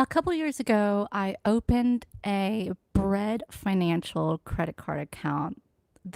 A couple years ago, I opened a Bread Financial credit card account.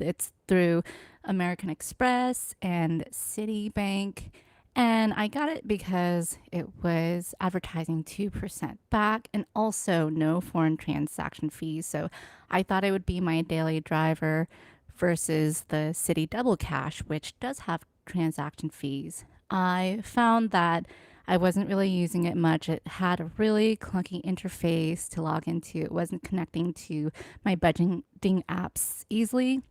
It's through American Express and Citibank. And I got it because it was advertising 2% back and also no foreign transaction fees. So I thought it would be my daily driver versus the Citi Double Cash, which does have transaction fees. I found that I wasn't really using it much. It had a really clunky interface to log into. It wasn't connecting to my budgeting apps easily.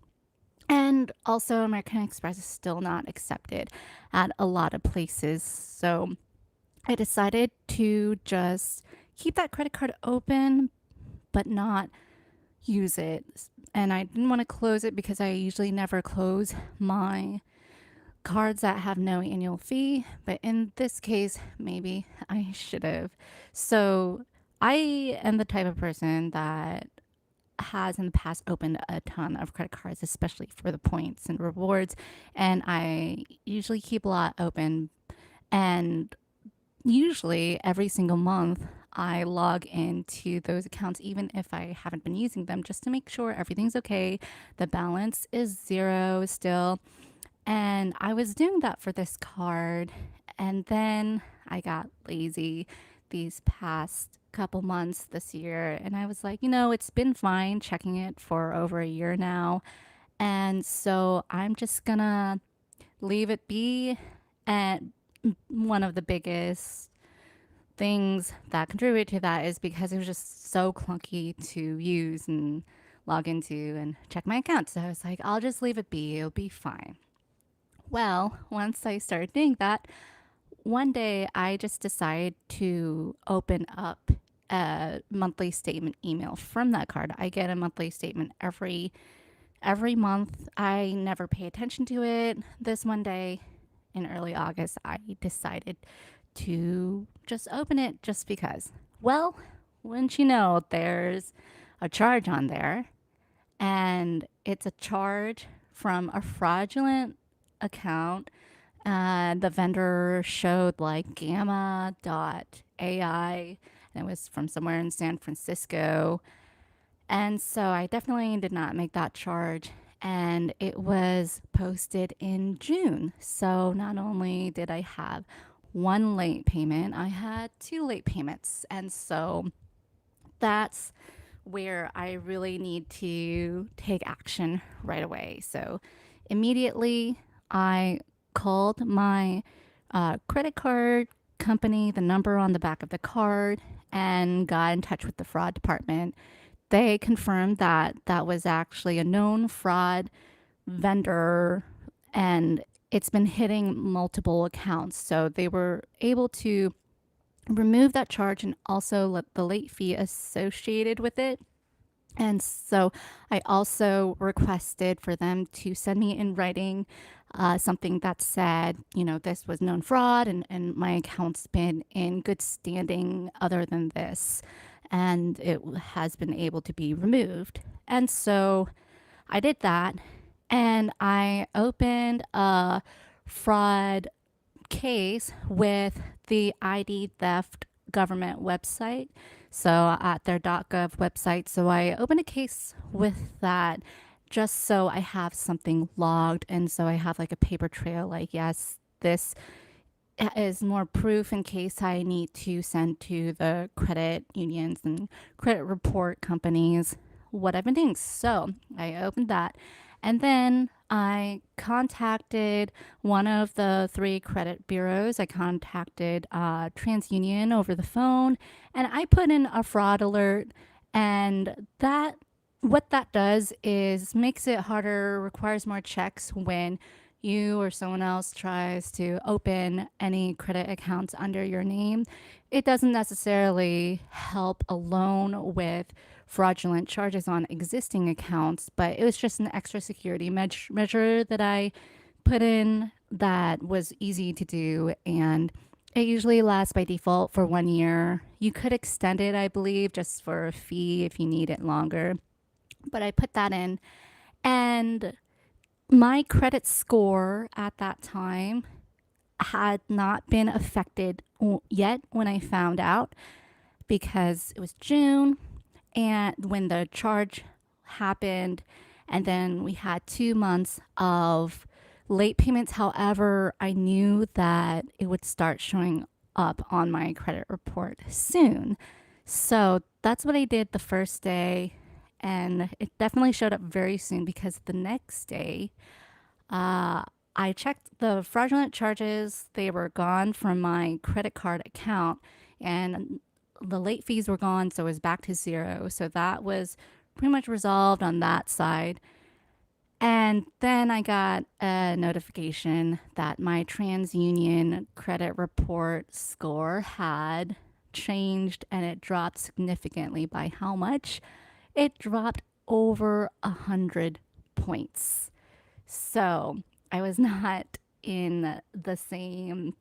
And also, American Express is still not accepted at a lot of places. So I decided to just keep that credit card open, but not use it. And I didn't want to close it because I usually never close my cards that have no annual fee, but in this case, maybe I should have. So I am the type of person that has in the past opened a ton of credit cards, especially for the points and rewards. And I usually keep a lot open. And usually every single month, I log into those accounts, even if I haven't been using them, just to make sure everything's okay. The balance is zero still, and I was doing that for this card. And then I got lazy these past couple months this year. And I was like, it's been fine checking it for over a year now. And so I'm just gonna leave it be. And one of the biggest things that contributed to that is because it was just so clunky to use and log into and check my account. So I was like, I'll just leave it be. It'll be fine. Well, once I started doing that, one day I just decided to open up a monthly statement email from that card. I get a monthly statement every month. I never pay attention to it. This one day in early August, I decided to just open it just because. Well, wouldn't you know, there's a charge on there, and it's a charge from a fraudulent account. The vendor showed like gamma.ai, and it was from somewhere in San Francisco. And so I definitely did not make that charge. And it was posted in June. So not only did I have one late payment, I had two late payments. And so that's where I really need to take action right away. So immediately I called my credit card company, the number on the back of the card, and got in touch with the fraud department. They confirmed that that was actually a known fraud vendor, and it's been hitting multiple accounts. So they were able to remove that charge and also let the late fee associated with it. And so I also requested for them to send me in writing something that said, this was known fraud, and my account's been in good standing other than this. And it has been able to be removed. And so I did that, and I opened a fraud case with the ID theft government website. So at their .gov website. So I opened a case with that just so I have something logged. And so I have like a paper trail, like, yes, this is more proof in case I need to send to the credit unions and credit report companies what I've been doing. So I opened that, and then I contacted one of the three credit bureaus. I contacted TransUnion over the phone, and I put in a fraud alert. And that what that does is makes it harder, requires more checks when you or someone else tries to open any credit accounts under your name. It doesn't necessarily help alone with fraudulent charges on existing accounts, but it was just an extra security measure that I put in that was easy to do. And it usually lasts by default for 1 year. You could extend it, I believe, just for a fee if you need it longer. But I put that in, and my credit score at that time had not been affected yet when I found out. because it was June and when the charge happened, and then we had 2 months of late payments. However, I knew that it would start showing up on my credit report soon. So that's what I did the first day. And it definitely showed up very soon because the next day, uh, I checked the fraudulent charges. They were gone from my credit card account and the late fees were gone. So it was back to zero. So that was pretty much resolved on that side. And then I got a notification that my TransUnion credit report score had changed and it dropped significantly. By how much? It dropped over 100 points. So I was not in the same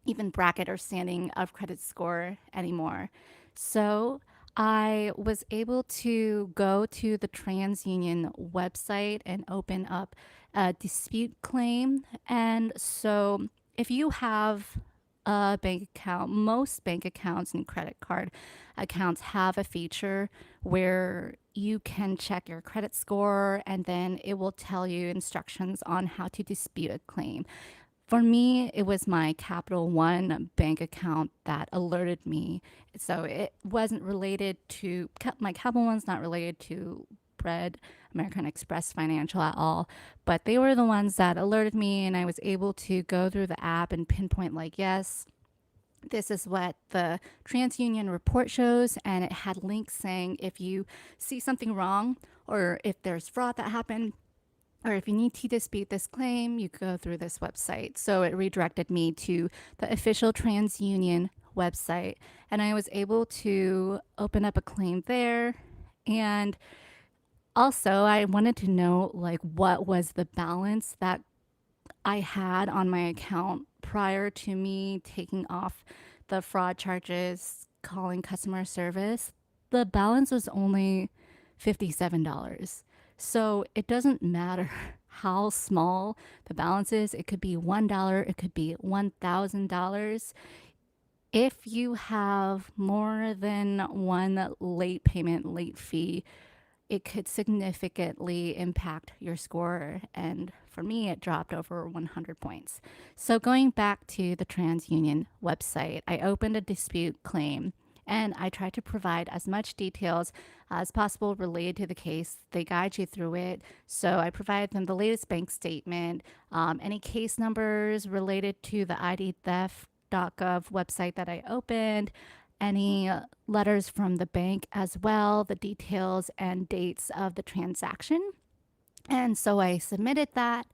even bracket or standing of credit score anymore. So I was able to go to the TransUnion website and open up a dispute claim. And so if you have a bank account, most bank accounts and credit card accounts have a feature where you can check your credit score and then it will tell you instructions on how to dispute a claim. For me, it was my Capital One bank account that alerted me. So it wasn't related to my Capital One's not related to Bread American Express Financial at all, but they were the ones that alerted me, and I was able to go through the app and pinpoint like, yes, this is what the TransUnion report shows, and it had links saying if you see something wrong or if there's fraud that happened, or if you need to dispute this claim, you go through this website. So it redirected me to the official TransUnion website, and I was able to open up a claim there. And also, I wanted to know like what was the balance that I had on my account prior to me taking off the fraud charges, calling customer service. The balance was only $57. So it doesn't matter how small the balance is. It could be $1, it could be $1,000. If you have more than one late payment, late fee, it could significantly impact your score. And for me, it dropped over 100 points. So going back to the TransUnion website, I opened a dispute claim and I tried to provide as much details as possible related to the case. They guide you through it. So I provided them the latest bank statement, any case numbers related to the ID theft.gov website that I opened, any letters from the bank as well, the details and dates of the transaction. And so I submitted that,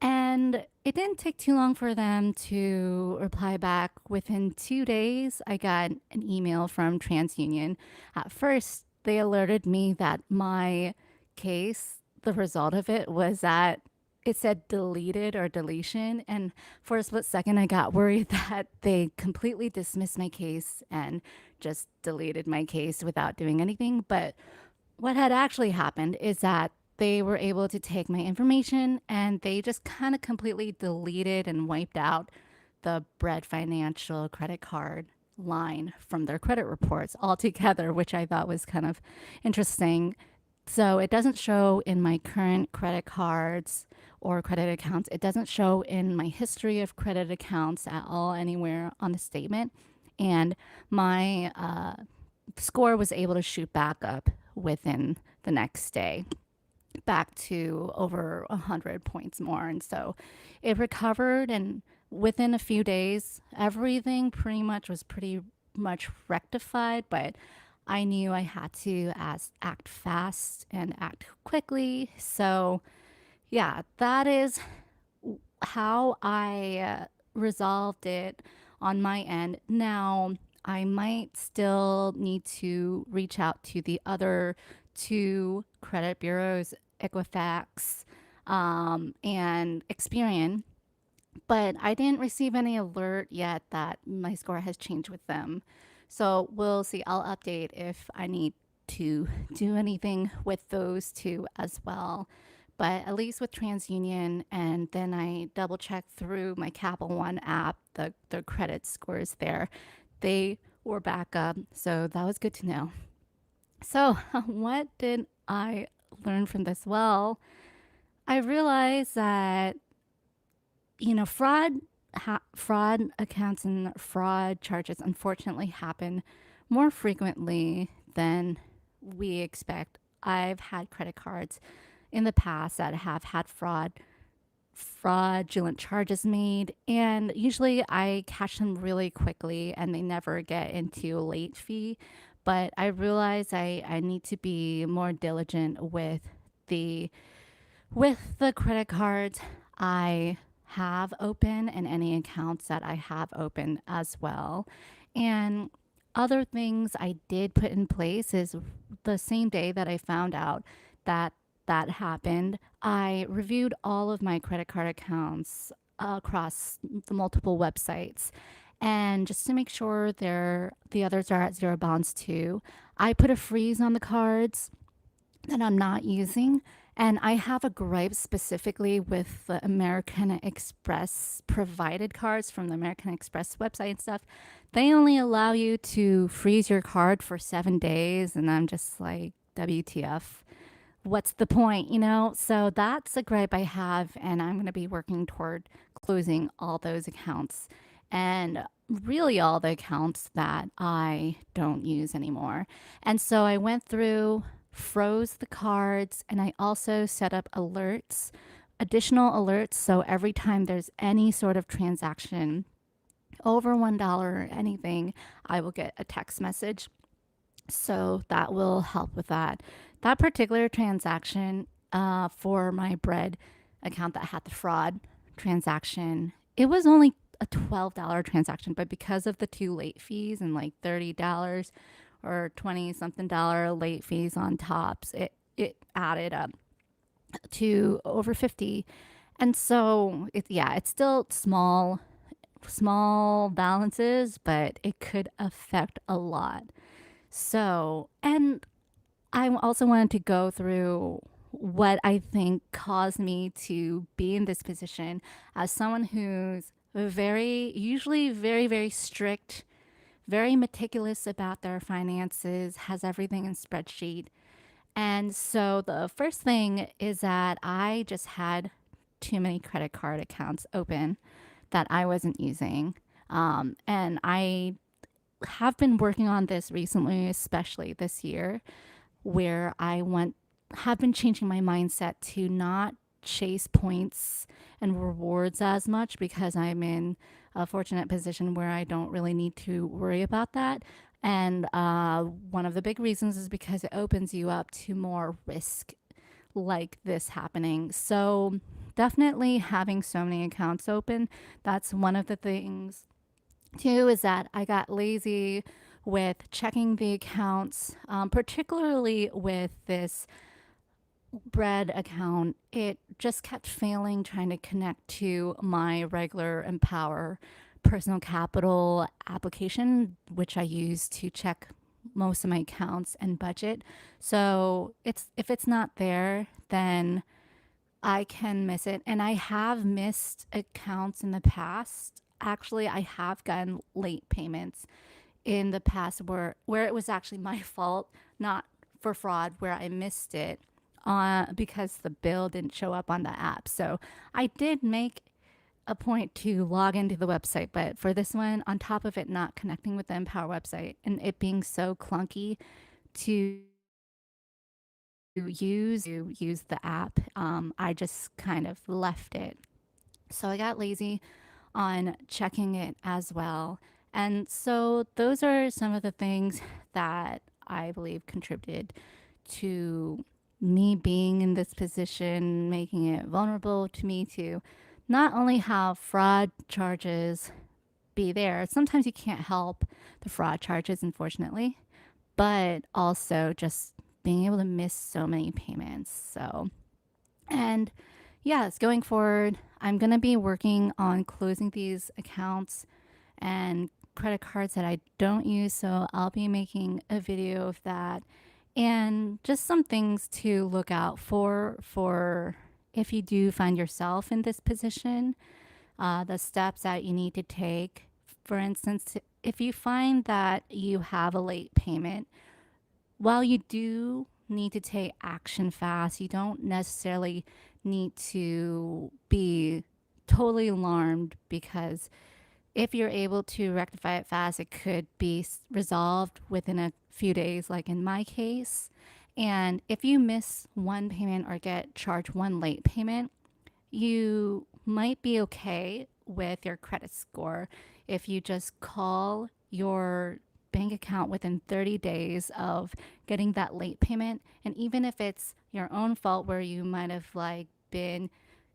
and it didn't take too long for them to reply back. Within 2 days, I got an email from TransUnion. At first, they alerted me that my case, the result of it was that it said deleted or deletion. And for a split second, I got worried that they completely dismissed my case and just deleted my case without doing anything. But what had actually happened is that they were able to take my information and they just kind of completely deleted and wiped out the Bread Financial credit card line from their credit reports altogether, which I thought was kind of interesting. So it doesn't show in my current credit cards or credit accounts. It doesn't show in my history of credit accounts at all anywhere on the statement. And my score was able to shoot back up within the next day, back to over 100 points more. And so it recovered, and within a few days, everything pretty much was pretty much rectified. But I knew I had to act fast and act quickly. So, yeah, that is how I resolved it on my end. Now, I might still need to reach out to the other two credit bureaus, Equifax and Experian, but I didn't receive any alert yet that my score has changed with them. So we'll see. I'll update if I need to do anything with those two as well. But at least with TransUnion, and then I double checked through my Capital One app, the credit scores there, they or backup. So that was good to know. So, what did I learn from this? Well, I realized that fraud accounts and fraud charges unfortunately happen more frequently than we expect. I've had credit cards in the past that have had fraudulent charges made, and usually I catch them really quickly and they never get into a late fee. But I realize I need to be more diligent the the credit cards I have open and any accounts that I have open as well. And other things I did put in place is the same day that I found out that that happened, I reviewed all of my credit card accounts across the multiple websites. And just to make sure the others are at zero balance too, I put a freeze on the cards that I'm not using. And I have a gripe specifically with the American Express provided cards from the American Express website and stuff. They only allow you to freeze your card for 7 days. And I'm just like, WTF? What's the point, you know? So that's a gripe I have. And I'm going to be working toward closing all those accounts and really all the accounts that I don't use anymore. And so I went through, froze the cards, and I also set up alerts, additional alerts. So every time there's any sort of transaction over $1 or anything, I will get a text message. So that will help with that. That particular transaction for my bread account that had the fraud transaction, it was only a $12 transaction, but because of the two late fees and like $30 or 20 something dollar late fees on tops, it added up to over 50. And so it's still small balances, but it could affect a lot. So, and I also wanted to go through what I think caused me to be in this position as someone who's usually very strict, very meticulous about their finances, has everything in spreadsheet. And so the first thing is that I just had too many credit card accounts open that I wasn't using. And I have been working on this recently, especially this year, where have been changing my mindset to not chase points and rewards as much because I'm in a fortunate position where I don't really need to worry about that. And one of the big reasons is because it opens you up to more risk like this happening. So, definitely having so many accounts open, that's one of the things. Two is that I got lazy with checking the accounts, particularly with this bread account. It just kept failing trying to connect to my regular Empower personal capital application, which I use to check most of my accounts and budget. So if it's not there, then I can miss it. And I have missed accounts in the past. Actually, I have gotten late payments in the past where it was actually my fault, not for fraud, where I missed it because the bill didn't show up on the app. So I did make a point to log into the website, but for this one, on top of it not connecting with the Empower website and it being so clunky to use the app, I just kind of left it. So I got lazy on checking it as well. And so those are some of the things that I believe contributed to me being in this position, making it vulnerable to me to not only have fraud charges be there. Sometimes you can't help the fraud charges, unfortunately, but also just being able to miss so many payments. So, and yes, going forward, I'm going to be working on closing these accounts and credit cards that I don't use. So I'll be making a video of that and just some things to look out for if you do find yourself in this position, the steps that you need to take. For instance, if you find that you have a late payment, while you do need to take action fast, you don't necessarily need to be totally alarmed, because if you're able to rectify it fast, it could be resolved within a few days, like in my case. And if you miss one payment or get charged one late payment, you might be okay with your credit score if you just call your bank account within 30 days of getting that late payment. And even if it's your own fault where you might have like been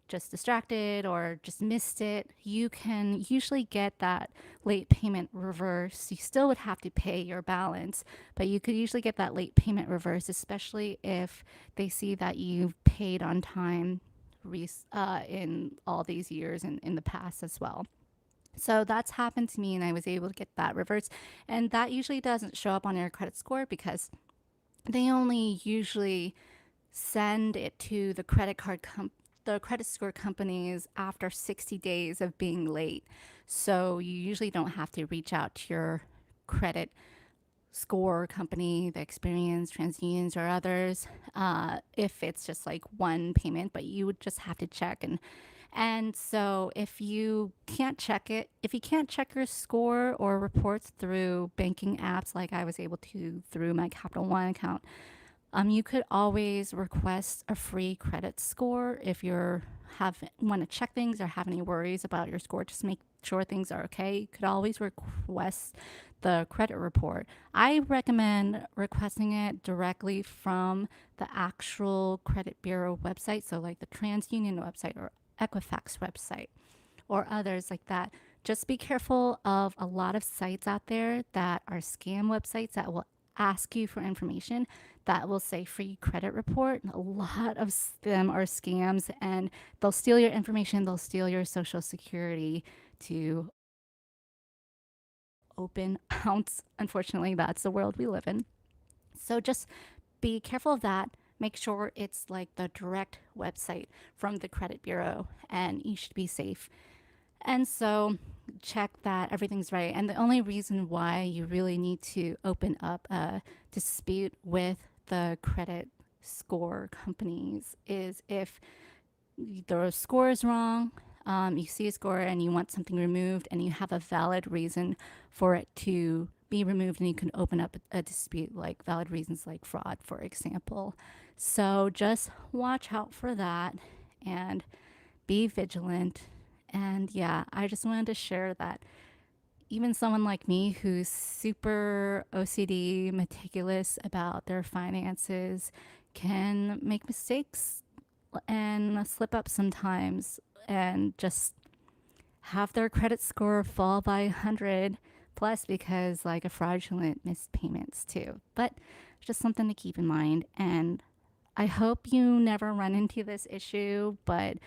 just distracted or just missed it, you can usually get that late payment reversed. You still would have to pay your balance, but you could usually get that late payment reversed, especially if they see that you've paid on time in all these years and in the past as well. So that's happened to me, and I was able to get that reversed. And that usually doesn't show up on your credit score because they only usually send it to the credit score companies after 60 days of being late. So you usually don't have to reach out to your credit score company, the Experience, TransUnions, or others, if it's just like one payment, but you would just have to check. And so if you can't check your score or reports through banking apps like I was able to through my Capital One account, you could always request a free credit score if you're have want to check things or have any worries about your score. Just make sure things are okay. You could always request the credit report. I recommend requesting it directly from the actual credit bureau website, so like the TransUnion website or Equifax website or others like that. Just be careful of a lot of sites out there that are scam websites that will ask you for information that will say free credit report. A lot of them are scams, and they'll steal your information, they'll steal your social security to open accounts. Unfortunately, that's the world we live in. So just be careful of that. Make sure it's like the direct website from the credit bureau, and you should be safe. And so check that everything's right. And the only reason why you really need to open up a dispute with the credit score companies is if the score is wrong, you see a score and you want something removed, and you have a valid reason for it to be removed, and you can open up a dispute, like valid reasons like fraud, for example. So just watch out for that and be vigilant. And yeah, I just wanted to share that even someone like me who's super OCD, meticulous about their finances, can make mistakes and slip up sometimes and just have their credit score fall by 100 plus because like a fraudulent missed payments too. But just something to keep in mind. And I hope you never run into this issue, but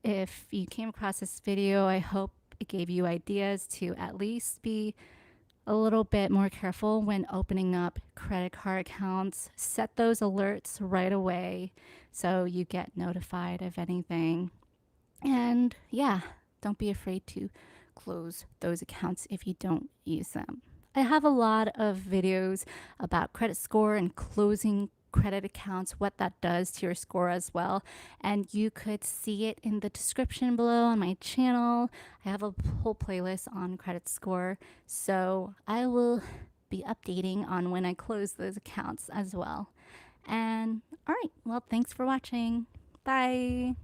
if you came across this video, I hope it gave you ideas to at least be a little bit more careful when opening up credit card accounts. Set those alerts right away so you get notified of anything. And yeah, don't be afraid to close those accounts if you don't use them. I have a lot of videos about credit score and closing credit accounts, what that does to your score as well. And you could see it in the description below on my channel. I have a whole playlist on credit score. So I will be updating on when I close those accounts as well. And all right, well, thanks for watching. Bye.